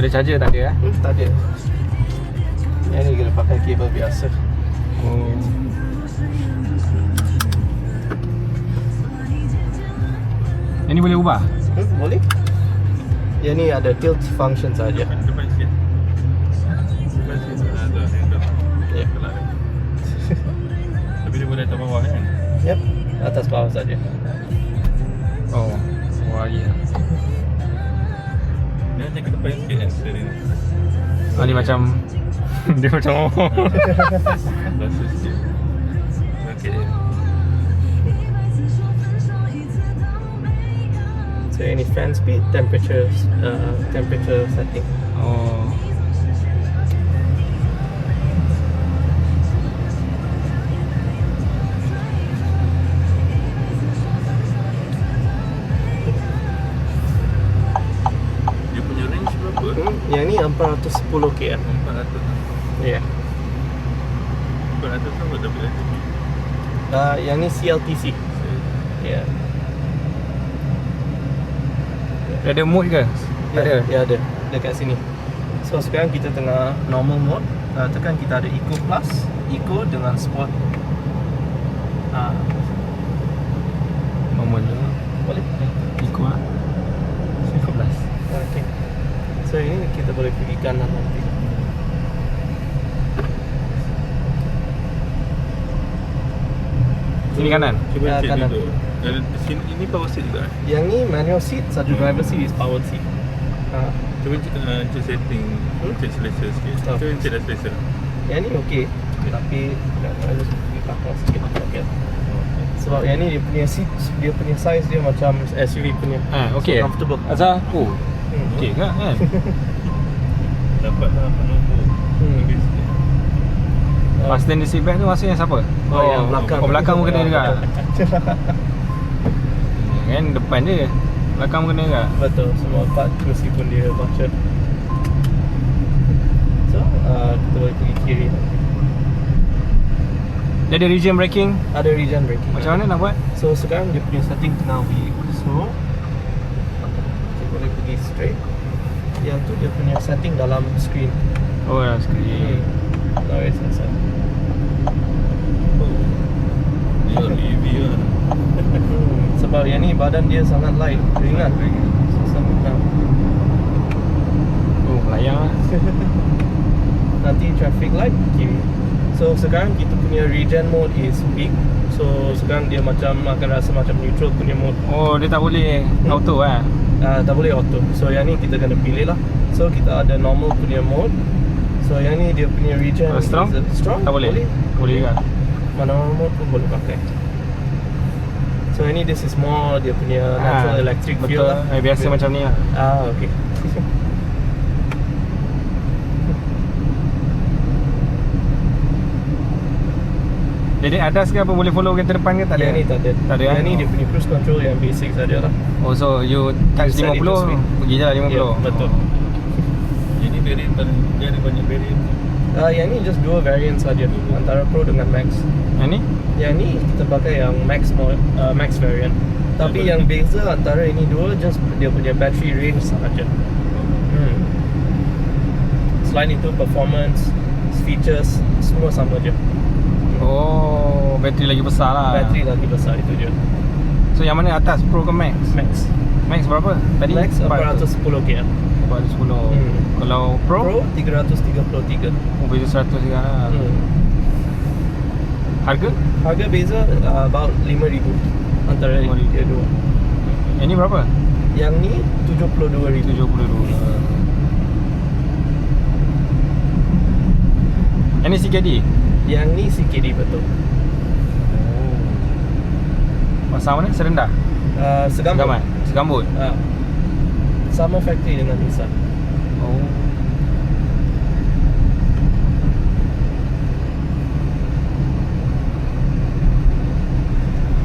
Ada charger tak ada Tak ada. Yang ni kena pakai kabel biasa. Oh. Yang ni boleh ubah? Boleh. Yang ni ada tilt function saja. Depan sikit. Depan sikit. Ada handle. Ya. Tapi dia boleh atas bawah kan? Yep. Atas bawah saja. Oh. Wah ya. Dia hanya ke depan sikit kan steering ni. Ah, ni macam dia macam Rasa sikit. Okey. So ini fan speed, temperature setting. oh. Dia punya range berapa? Yang ni 410 km. 400. Ya. 400 sama WLTP. Yang ni CLTC. Ya. Dia ada mode ke? Ada? Ya ada. Dekat sini. So sekarang kita tengah normal mode. Tekan kita ada Eco Plus, Eco dengan Sport. Normal je. Boleh? Ikut lah 11. Okay. So ini kita boleh pergi kanan nanti. Sini kanan? Cuba Ya, cek kanan. dulu. Di sini ini power seat juga. Yang ni manual seat, satu driver seat is powered seat. Cuba cek setting, cek selesa sikit. Oh. Cuba cek dah selesa. Yang ni okey. Tapi harus pergi belakang sikit. Okay. Sebab yang ni dia punya seat, dia punya size dia macam SUV punya. Okey. So comfortable. Azhar, oh. Okey ke kan? Dapat lah penunggu. Lebih sikit. Fasten the seat belt tu maksudnya siapa? yang belakang. Oh, belakang pun kena juga. Kan depan je. Belakang pun kena juga. Betul, semua part kursi pun dia baca. So, kita boleh pergi kiri. Dia ada region braking. Ada region braking. Macam mana nak buat? So, sekarang dia punya setting tengah pergi slow. Kita boleh pergi straight. Yang tu dia punya setting dalam screen. Oh, dalam screen. Now it's inside. Dia EV lah. Sebab yang ni badan dia sangat light, ringan. So, sangat Oh, layang lah. nanti traffic light kiri. So sekarang kita punya regen mode is big. So sekarang dia macam akan rasa macam neutral punya mode. Oh, dia tak boleh auto lah. Tak boleh auto. So yang ni kita kena pilih lah. So kita ada normal punya mode. So yang ni dia punya regen Strong? strong. Tak boleh? Boleh juga. Manual mode pun boleh pakai. So yang ni this is more dia punya natural electric betul. feel lah. Biasa macam ni lah. Okay. Jadi atas ke apa boleh follow kereta depan ke tak ada? Yang ni tak ada. Tak ada, Yang kan? ni dia punya cruise control yang basic saja lah. Oh, so you touch You set it to 50 speed. pergi je lah 50. Ya, betul. Jadi variant paling dia ada banyak variant. Yang ni just dua variant saja antara Pro dengan Max. Yang ni? Yang ni kita pakai yang Max mode, Max variant. Tapi yang beza antara ini dua just dia punya battery range sahaja. Selain itu performance, features semua sama je. Oh, bateri lagi besar lah. Bateri lagi besar itu je. So yang mana atas, Pro ke Max? Max. Max berapa? Tadi Max 410 km. 410. Kalau Pro? Pro 333. Oh, beza 100 juga lah. Harga? Harga beza about 5,000 antara 5,000. dia dua. Yang ni berapa? Yang ni 72,000. 72. Yang ni CKD? Yang ni CKD betul. Oh. Pasal mana? Serendah? Segambut. Segambut? Sama factory dengan Nissan. Oh.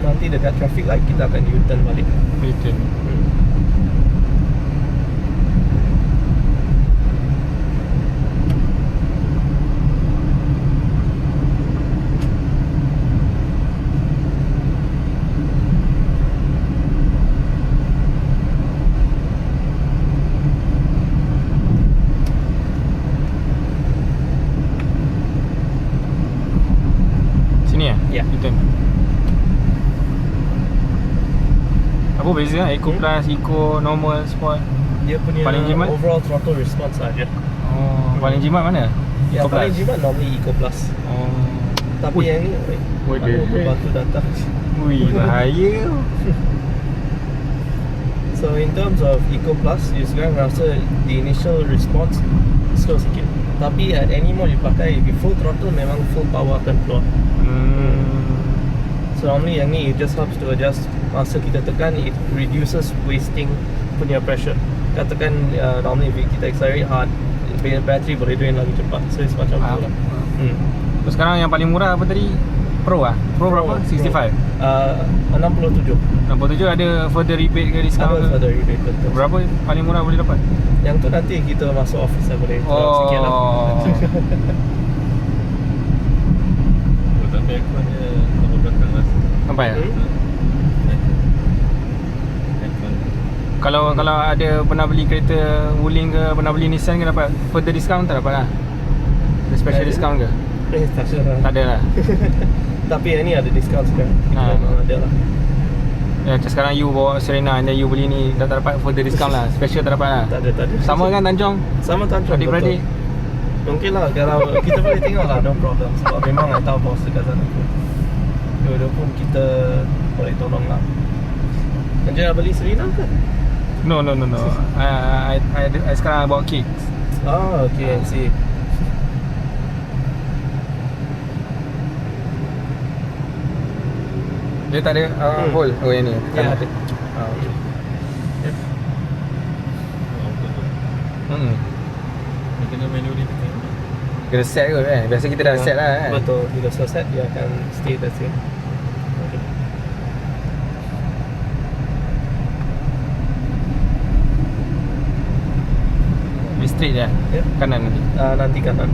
Nanti dekat traffic light kita akan U-turn balik. Return. Apa beza Eco Plus, Eco, Normal, Sport? Dia punya Paling jimat? overall throttle response saja. Oh, paling jimat mana? Yang Eco paling Plus? jimat normally Eco Plus. Oh. Tapi Ui. yang ni Ui, dia. batu datang. Ui, bahaya. So in terms of Eco Plus, you sekarang rasa the initial response slow sikit. Tapi at any mode you pakai, di full throttle memang full power akan keluar. So normally yang ni it just helps to adjust masa kita tekan, it reduces wasting punya pressure. Katakan normally if kita accelerate hard, battery boleh drain lagi cepat. So it's macam tu lah. Terus sekarang yang paling murah apa tadi? Pro ah? Pro berapa? 65? 67. 67 ada further rebate ke discount Ada ke? further rebate, betul. Berapa paling murah boleh dapat? Yang tu nanti kita masuk office lah boleh tolong sikit lah. Oh, tapi aircon dia nombor belakang lah. Sampai ah? Aircon. Kalau ada pernah beli kereta Wuling ke, pernah beli Nissan ke, dapat further discount tak dapat lah? Ada special Ada? discount ke? Tak sure lah. Tak ada lah. Tapi yang ni ada discount sekarang. Ha. Memang ada lah. Ya, macam sekarang you bawa Serena and then you beli ni, dah tak dapat further discount lah. Special tak dapat lah. Tak ada. Sama kan Tanjung? Sama Tanjung, Adik-beradik? betul. Mungkin lah kalau kita boleh tengok lah, no problem. Sebab memang I tahu bos dekat sana pun. Dua-dua pun kita boleh tolong lah. Anjir nak beli Serena ke? No. I sekarang bawa kicks. Oh, okay, I see. Dia tak ada hole. Oh yang ni. Ya, ada. Okay. Dia kena manually tekan. Kena set kot kan. Biasa kita dah set lah kan. Betul, bila selesai dia akan stay the same. Okay. Dia straight je. Ya. Kanan nanti. Nanti kanan.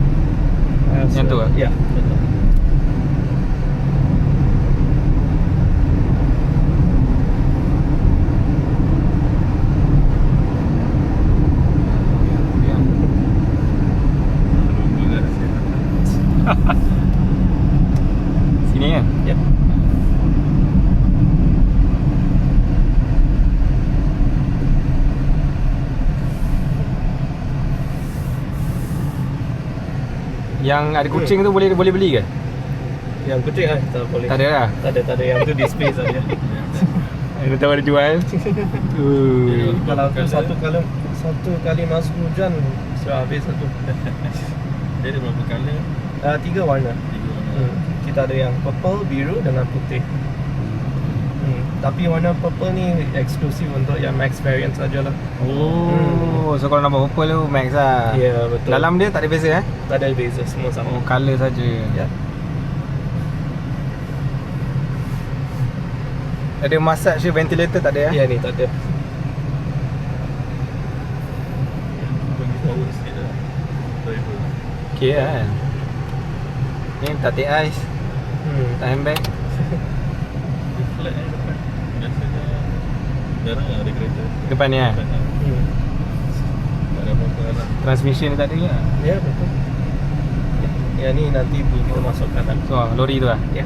Yang tu ah? Ya, betul. Sini kan? Ya. Yang ada kucing tu boleh beli ke? Yang kucing tak boleh. Tak ada lah. Tak ada. Yang tu display saja. Dia tahu ada jual. Kalau satu kali masuk hujan sudah habis satu. Dia ada berapa colour? 3 warna. 3 warna. Kita ada yang purple, biru dengan putih. Tapi warna purple ni eksklusif untuk yang max variant sajalah. Oh, so kalau nama purple tu max lah. Ya, betul. Dalam dia tak ada beza eh? tak ada beza, semua sama. Oh, colour saja. Ya. Ada massage ke ventilator tak ada eh? Ya ni tak ada. Bagi power sikit lah driver. Okay lah kan. Ni tak take ice, tak handbag. Dia flat depan. Biasanya jarang lah ada kereta Depan ni lah. depan lah. Tak ada apa-apa lah. Transmission tak ada ke? Ya, betul. Yang ni nanti kita masuk kanan. So lori tu lah. Ya.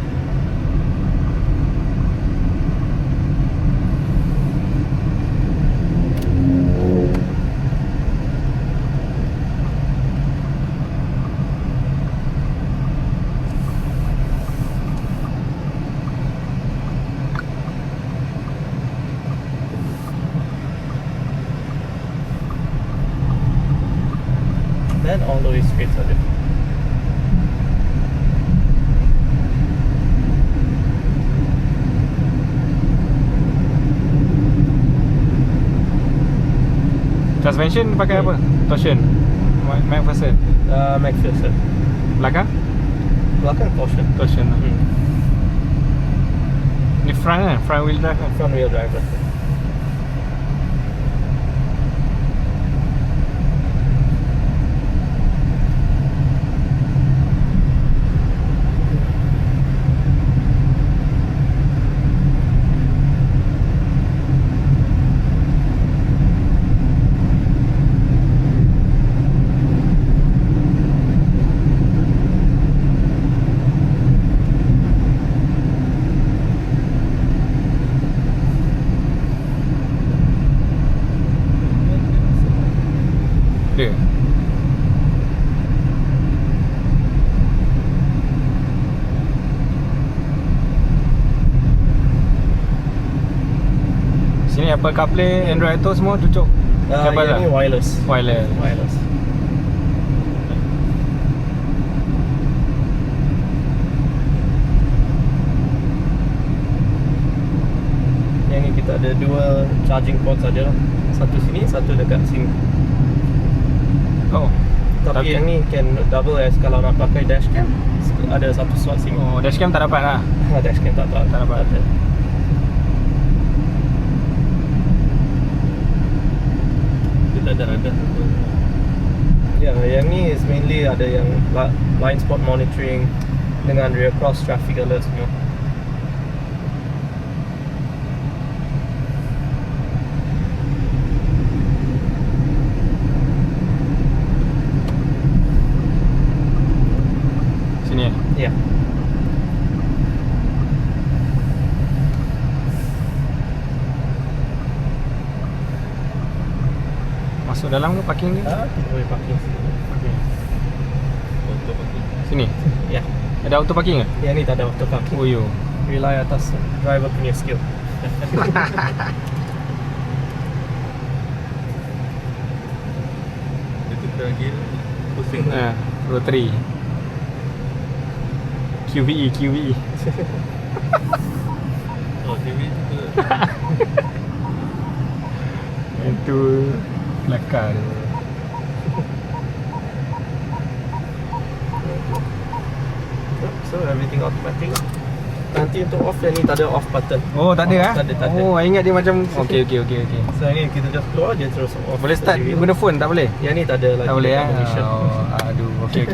Dan all the way straight saja. Suspension pakai apa? Torsion. McPherson. McPherson. Belakang? Belakang caution. Torsion lah. Ni front kan? Front wheel drive kan? Front wheel drive. Apple CarPlay, Android Auto semua cucuk kabel yang lah. ni wireless. Wireless. Yang ni kita ada dua charging port saja lah. Satu sini, satu dekat sini. Oh. Tapi yang ni can double as kalau nak pakai dashcam. Ada satu slot sini. Oh, dashcam tak dapat lah. Dashcam tak dapat. ada. Dia tak ada radar apa. Ya, yang ni is mainly ada yang blind spot monitoring dengan rear cross traffic alert semua. Sini eh? Ya. Masuk dalam ke parking ni? Kita boleh parking sini. Okay. Auto parking. Sini? Ya. Ada auto parking ke? Yang ni tak ada auto parking. Oh yo. Rely atas driver punya skill. Dia tukar gear pusing lah. Rotary. QVE. Oh, TV tu Itu kelakar tu. So everything automatic lah. Nanti untuk off yang ni tak ada off button. Oh, tak ada ah? Tak ada. Oh, I ingat dia macam okey. So yang ni kita just keluar dia terus off. Boleh start sendiri. guna phone tak boleh? Yang ni tak ada lagi Tak boleh ah. combination. Oh, aduh. Okey.